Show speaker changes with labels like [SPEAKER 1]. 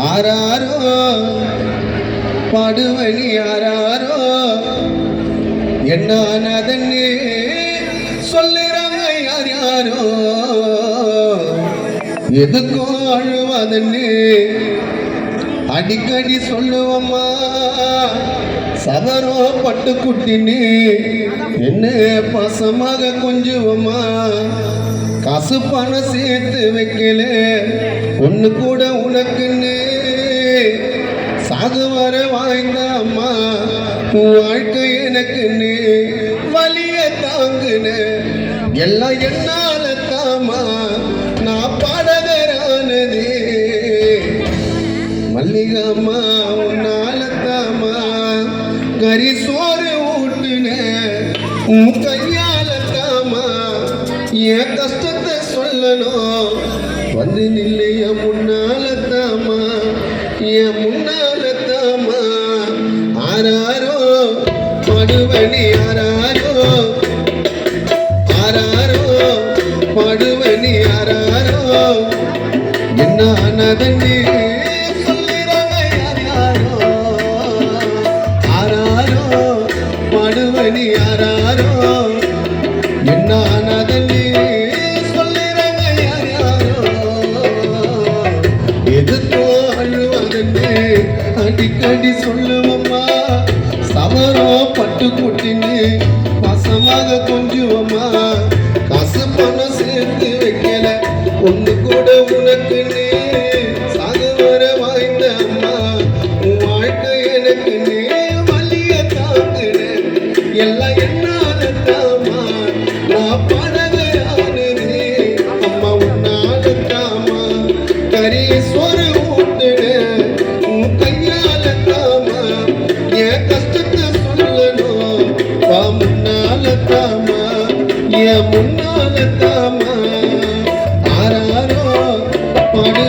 [SPEAKER 1] ஆராரோ பாடுவனி ஆராரோ என்னானதன்னு சொல்லுறாங்க யார் யாரோ எதுக்கும் அழுவதன்னு அடிக்கடி சொல்லுவம்மா சவரோ பட்டு குட்டின்னு என்ன பாசமாக கொஞ்சுவம்மா காசு பணம் சேர்த்து வைக்கல ஒன்று கூட உனக்குன்னு சாகு வர வாய்ந்த அம்மா வாழ்க்கை எனக்குன்னு வலிய தாங்குன எல்லாம் என்னால தாமா நான் பாடகரானது மல்லிகம்மா உன்னால தாமா கறி சோறு ஊட்டுன உன் கையால தாமா என் கஷ்டத்தை சொல்லணும் வந்து நில்லைய முன்னால தாமா என் முன்னால தாமா ஆராரோ பாடுவனி ஆராரோ ஆராரோ பாடுவனி ஆராரோ என்னானதன்னு சொல்லுறாங்க யார் யாரோ ஆராரோ பாடுவனி ஆராரோ என்னானதன்னு சொல்லுறாங்க யார் யாரோ எதுக்கோ அழுவதன்னு அடிக்கடி சொல்லுவம்மா சவரோ பட்டு குட்டின்னு பாசமாக கொஞ்சுவம்மா காசு பணம் சேர்த்து வைக்கல ஒன்று கூட உனக்குன்னு சாகு வர வாய்ந்த அம்மா உன் வாழ்க்கை எனக்குன்னு வலிய தாங்குன எல்லாம் என்னால தாமா நான் பாடகரானது அம்மா உன்னால தாமா கறி சோறு ஊட்டுன உன் கையால தாமா என் கஷ்டத்தை சொல்லணும் வா முன்னால தாமா என் முன்னால தாமா ஆராரோ பாடு